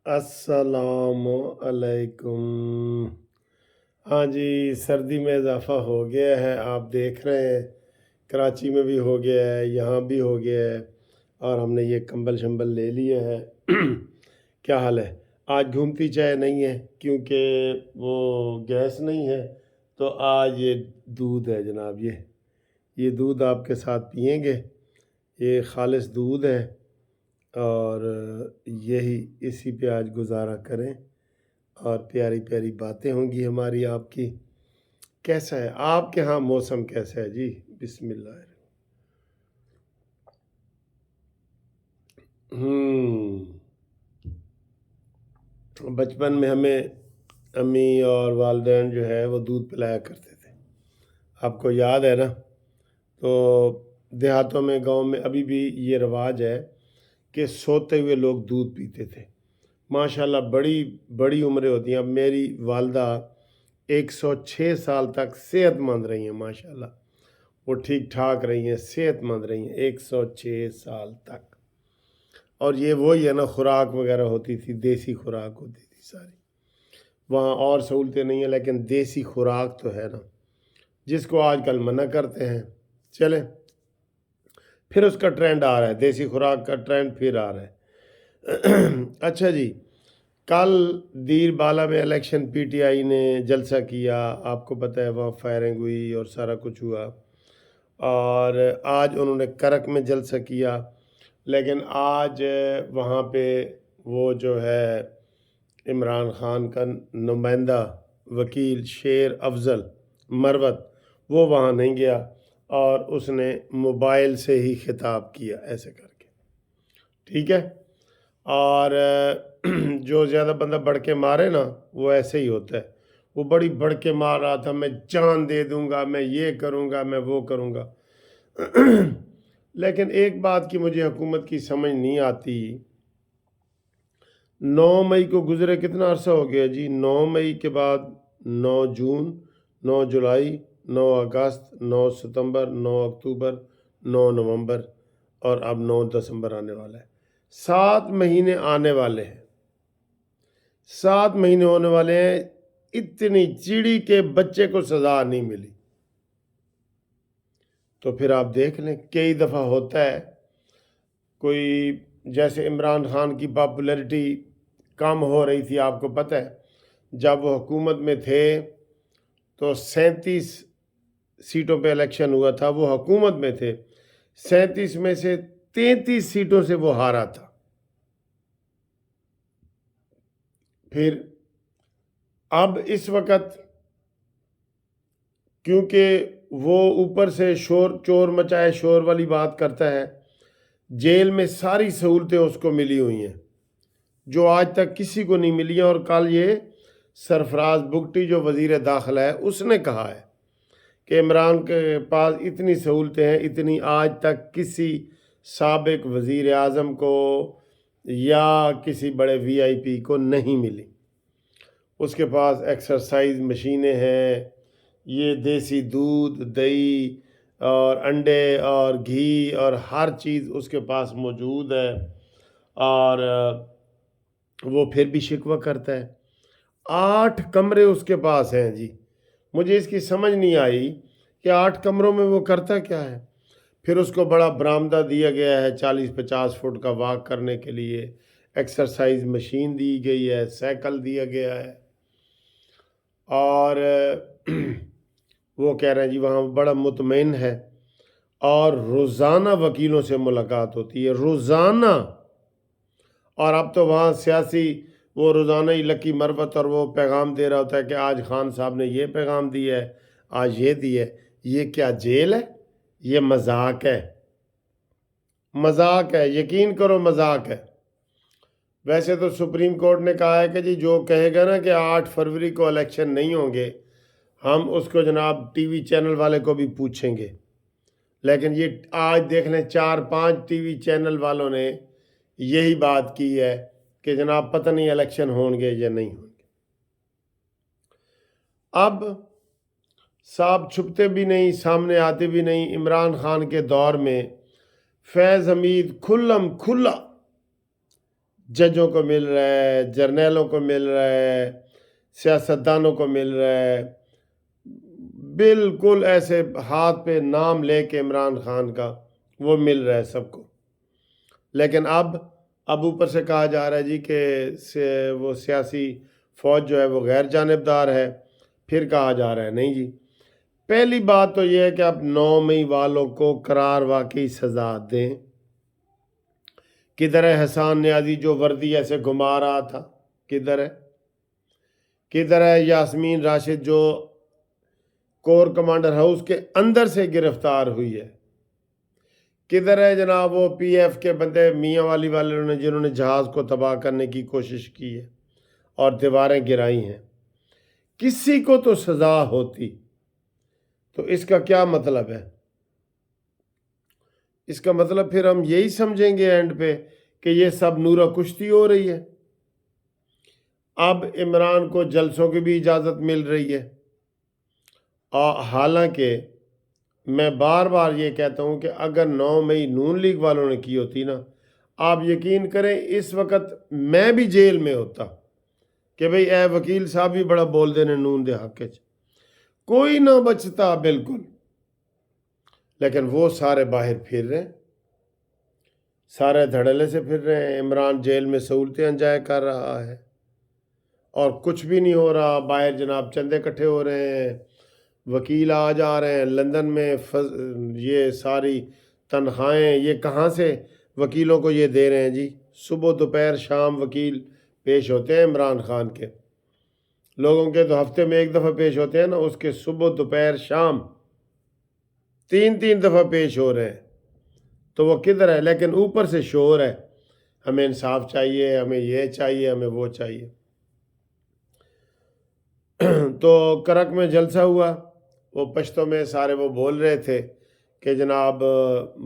अस्सलाम अलैकुम। हाँ जी, सर्दी में इजाफ़ा हो गया है, आप देख रहे हैं। कराची में भी हो गया है, यहाँ भी हो गया है, और हमने ये कंबल शंबल ले लिए हैं। क्या हाल है? आज घूमती चाय नहीं है क्योंकि वो गैस नहीं है, तो आज ये दूध है जनाब। ये दूध आपके साथ पिएंगे। ये खालिस दूध है, और यही इसी पे आज गुजारा करें, और प्यारी प्यारी बातें होंगी हमारी आपकी। कैसा है आपके यहाँ मौसम, कैसा है जी? बिस्मिल्लाह। बचपन में हमें अम्मी और वालदैन जो है वो दूध पिलाया करते थे, आपको याद है ना? तो देहातों में, गांव में अभी भी ये रिवाज है कि सोते हुए लोग दूध पीते थे। माशाल्लाह बड़ी बड़ी उम्रें होती हैं। अब मेरी वालदा 106 साल तक सेहतमंद रही हैं माशाल्लाह। वो ठीक ठाक रही हैं, सेहतमंद रही हैं 106 साल तक। और ये वही है ना, खुराक वगैरह होती थी, देसी खुराक होती थी सारी। वहाँ और सहूलतें नहीं हैं, लेकिन देसी खुराक तो है ना, जिसको आजकल मना करते हैं। चले, फिर उसका ट्रेंड आ रहा है, देसी खुराक का ट्रेंड फिर आ रहा है। अच्छा जी, कल दीर बाला में इलेक्शन पीटीआई ने जलसा किया, आपको पता है, वहाँ फायरिंग हुई और सारा कुछ हुआ। और आज उन्होंने करक में जलसा किया, लेकिन आज वहाँ पे वो जो है इमरान खान का नुमाइंदा वकील शेर अफजल मरवत, वो वहाँ नहीं गया, और उसने मोबाइल से ही खिताब किया ऐसे करके। ठीक है। और जो ज़्यादा बंदा बढ़ के मारे ना, वो ऐसे ही होता है। वो बड़ी बढ़ के मार रहा था, मैं जान दे दूंगा, मैं ये करूंगा, मैं वो करूंगा। लेकिन एक बात की मुझे हुकूमत की समझ नहीं आती। 9 मई को गुजरे कितना अरसा हो गया जी? 9 मई के बाद 9 जून, 9 जुलाई, 9 अगस्त, 9 सितंबर, 9 अक्टूबर, 9 नवंबर, और अब 9 दिसंबर आने वाला है। 7 महीने आने वाले हैं, 7 महीने होने वाले हैं। इतनी चिड़ी के बच्चे को सजा नहीं मिली। तो फिर आप देख लें, कई दफ़ा होता है, कोई जैसे इमरान खान की पॉपुलैरिटी कम हो रही थी, आपको पता है, जब वो हुकूमत में थे तो 37 सीटों पे इलेक्शन हुआ था, वो हुकूमत में थे, 37 में से 33 सीटों से वो हारा था। फिर अब इस वक्त क्योंकि वो ऊपर से शोर चोर मचाए शोर वाली बात करता है, जेल में सारी सहूलतें उसको मिली हुई हैं जो आज तक किसी को नहीं मिली हैं। और कल ये सरफराज बुगटी जो वज़ीर दाखिला है, उसने कहा है कि इमरान के पास इतनी सहूलतें हैं, इतनी आज तक किसी साबिक वज़ीर आज़म को या किसी बड़े वीआईपी को नहीं मिली। उसके पास एक्सरसाइज मशीनें हैं, ये देसी दूध, दही और अंडे और घी और हर चीज़ उसके पास मौजूद है। और वो फिर भी शिकवा करता है। 8 कमरे उसके पास हैं जी। मुझे इसकी समझ नहीं आई कि 8 कमरों में वो करता क्या है। फिर उसको बड़ा बरामदा दिया गया है 40-50 फुट का वॉक करने के लिए, एक्सरसाइज मशीन दी गई है, साइकिल दिया गया है। और वो कह रहे हैं जी वहाँ बड़ा मुतमईन है, और रोज़ाना वकीलों से मुलाकात होती है, रोज़ाना। और अब तो वहाँ सियासी, वो रोज़ाना ही लकी मरवत और वो पैगाम दे रहा होता है कि आज खान साहब ने ये पैगाम दिया है, आज ये दिया है। ये क्या जेल है? ये मजाक है, मजाक है, यकीन करो मजाक है। वैसे तो सुप्रीम कोर्ट ने कहा है कि जी जो कहेगा ना कि 8 फरवरी को इलेक्शन नहीं होंगे, हम उसको जनाब टीवी चैनल वाले को भी पूछेंगे। लेकिन ये आज देख लें, 4-5 टीवी चैनल वालों ने यही बात की है कि जनाब पता नहीं इलेक्शन होंगे या नहीं होंगे। अब साहब छुपते भी नहीं, सामने आते भी नहीं। इमरान खान के दौर में फैज़ हमीद खुल्लम खुल्ला जजों को मिल रहा है, जर्नैलों को मिल रहा है, सियासतदानों को मिल रहा है, बिल्कुल ऐसे हाथ पे नाम लेके इमरान खान का वो मिल रहा है सबको। लेकिन अब ऊपर से कहा जा रहा है जी कि वो सियासी फौज जो है वो गैर जानिबदार है। फिर कहा जा रहा है नहीं जी। पहली बात तो ये है कि आप 9 मई वालों को करार वाकई सजा दें। किधर है हसान नियाजी जो वर्दी ऐसे घुमा रहा था, किधर है? किधर है यास्मीन राशिद जो कोर कमांडर हाउस के अंदर से गिरफ्तार हुई है? किधर है जनाब वो पीएफ के बंदे मियाँ वाली वाले जिन्होंने जहाज को तबाह करने की कोशिश की है और दीवारें गिराई हैं? किसी को तो सजा होती। तो इसका क्या मतलब है? इसका मतलब फिर हम यही समझेंगे एंड पे कि ये सब नूरा कुश्ती हो रही है। अब इमरान को जलसों की भी इजाज़त मिल रही है। और हालांकि मैं बार बार ये कहता हूँ कि अगर 9 मई नून लीग वालों ने की होती ना, आप यकीन करें इस वक्त मैं भी जेल में होता कि भाई ए वकील साहब भी बड़ा बोल देने नून दे हक च, कोई ना बचता बिल्कुल। लेकिन वो सारे बाहर फिर रहे हैं, सारे धड़ल्ले से फिर रहे हैं। इमरान जेल में सहूलतें एंजॉय कर रहा है और कुछ भी नहीं हो रहा। बाहर जनाब चंदे इकट्ठे हो रहे हैं, वकील आ जा रहे हैं लंदन में। ये सारी तनख्वाहें ये कहाँ से वकीलों को ये दे रहे हैं जी? सुबह दोपहर शाम वकील पेश होते हैं इमरान खान के। लोगों के तो हफ्ते में एक दफ़ा पेश होते हैं ना, उसके सुबह दोपहर शाम 3 दफ़ा पेश हो रहे हैं। तो वो किधर है? लेकिन ऊपर से शोर है, हमें इंसाफ चाहिए, हमें ये चाहिए, हमें वो चाहिए। तो करक में जलसा हुआ, वो पश्तो में सारे वो बोल रहे थे कि जनाब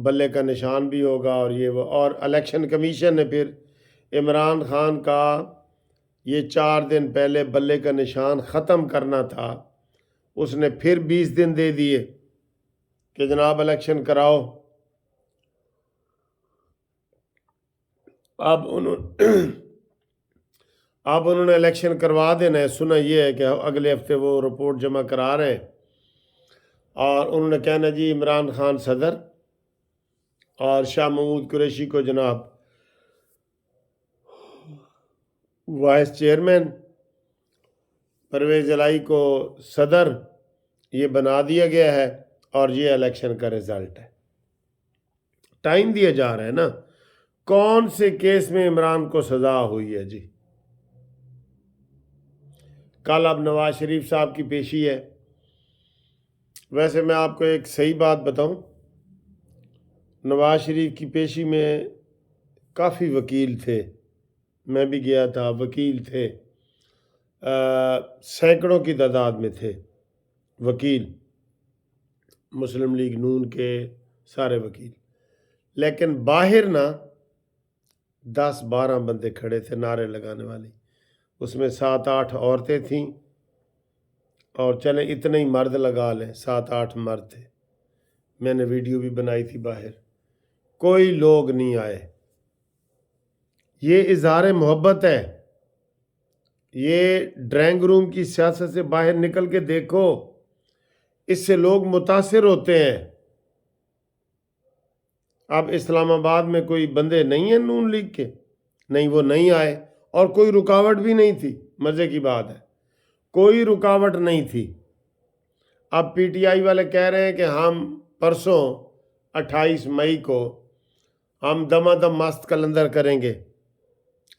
बल्ले का निशान भी होगा और ये वो। और इलेक्शन कमीशन ने फिर इमरान खान का ये 4 दिन पहले बल्ले का निशान ख़त्म करना था, उसने फिर 20 दिन दे दिए कि जनाब इलेक्शन कराओ। अब उन्होंने इलेक्शन करवा देना है। सुना ये है कि अगले हफ्ते वो रिपोर्ट जमा करा रहे हैं और उन्होंने कहना जी इमरान खान सदर और शाह महमूद कुरैशी को जनाब वाइस चेयरमैन, परवेज़ इलाही को सदर, ये बना दिया गया है और ये इलेक्शन का रिज़ल्ट है। टाइम दिया जा रहा है ना। कौन से केस में इमरान को सज़ा हुई है जी? कल अब नवाज शरीफ साहब की पेशी है। वैसे मैं आपको एक सही बात बताऊं, नवाज शरीफ की पेशी में काफ़ी वकील थे, मैं भी गया था, वकील थे, सैकड़ों की तादाद में थे वकील, मुस्लिम लीग नून के सारे वकील। लेकिन बाहर ना 10-12 बंदे खड़े थे नारे लगाने वाले, उसमें 7-8 औरतें थीं और चले इतने ही मर्द लगा लें, 7-8 मर्द थे। मैंने वीडियो भी बनाई थी बाहर, कोई लोग नहीं आए। ये इज़हार मोहब्बत है। ये ड्राइंग रूम की सियासत से बाहर निकल के देखो, इससे लोग मुतासिर होते हैं। अब इस्लामाबाद में कोई बंदे नहीं हैं नून लीग के, नहीं वो नहीं आए और कोई रुकावट भी नहीं थी। मज़े की बात है, कोई रुकावट नहीं थी। अब पीटीआई वाले कह रहे हैं कि हम परसों 28 मई को हम दमादम मस्त कलंदर करेंगे,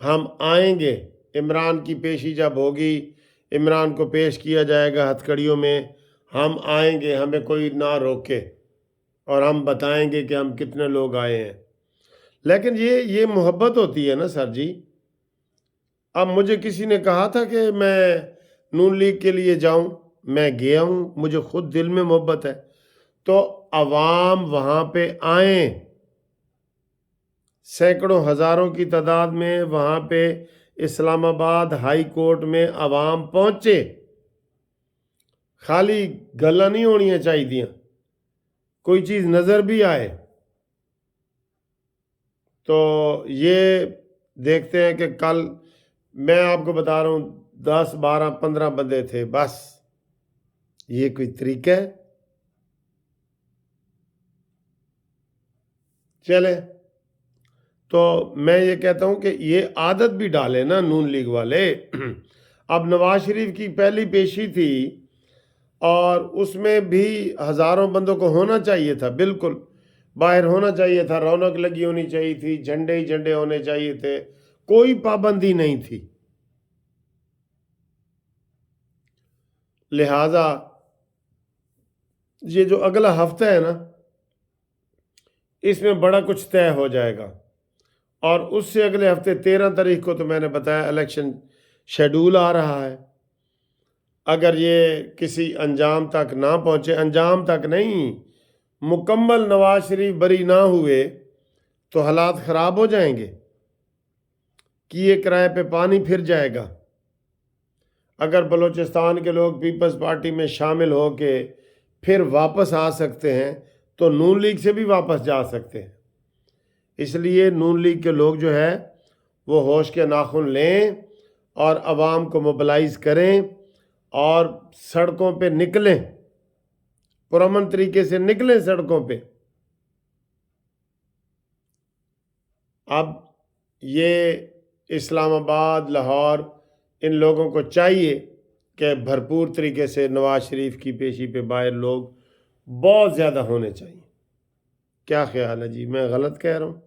हम आएंगे। इमरान की पेशी जब होगी, इमरान को पेश किया जाएगा हथकड़ियों में, हम आएंगे, हमें कोई ना रोके और हम बताएंगे कि हम कितने लोग आए हैं। लेकिन ये मोहब्बत होती है ना सर जी। अब मुझे किसी ने कहा था कि मैं नून लीग के लिए जाऊं, मैं गया हूं, मुझे खुद दिल में मोहब्बत है। तो अवाम वहां पे आए, सैकड़ों हज़ारों की तादाद में वहां पे इस्लामाबाद हाई कोर्ट में अवाम पहुंचे। खाली गल्लां नहीं होनी चाहिए, कोई चीज़ नज़र भी आए। तो ये دیکھتے ہیں کہ کل میں آپ کو بتا رہا ہوں 10 12 15 بندے تھے بس، یہ کوئی طریقہ ہے؟ چلے تو میں یہ کہتا ہوں کہ یہ عادت بھی ڈالے نا نون لیگ والے۔ اب نواز شریف کی پہلی پیشی تھی اور اس میں بھی ہزاروں بندوں کو ہونا چاہیے تھا، بالکل باہر ہونا چاہیے تھا، رونق لگی ہونی چاہیے تھی، جھنڈے ہی جھنڈے ہونے چاہیے تھے، کوئی پابندی نہیں تھی۔ لہٰذا یہ جو اگلا ہفتہ ہے نا، اس میں بڑا کچھ طے ہو جائے گا، اور اس سے اگلے ہفتے 13 تاریخ کو تو میں نے بتایا الیکشن شیڈول آ رہا ہے۔ اگر یہ کسی انجام تک نہ پہنچے، انجام تک نہیں، مکمل نواز شریف بری نہ ہوئے تو حالات خراب ہو جائیں گے، کیے کرائے پہ پانی پھر جائے گا۔ اگر بلوچستان کے لوگ پیپلز پارٹی میں شامل ہو کے پھر واپس آ سکتے ہیں تو نون لیگ سے بھی واپس جا سکتے ہیں۔ اس لیے نون لیگ کے لوگ جو ہے وہ ہوش کے ناخن لیں اور عوام کو موبلائز کریں اور سڑکوں پہ نکلیں، پرامن طریقے سے نکلیں سڑکوں پہ۔ اب یہ اسلام آباد، لاہور، ان لوگوں کو چاہیے کہ بھرپور طریقے سے نواز شریف کی پیشی پہ باہر لوگ بہت زیادہ ہونے چاہیے۔ کیا خیال ہے جی؟ میں غلط کہہ رہا ہوں؟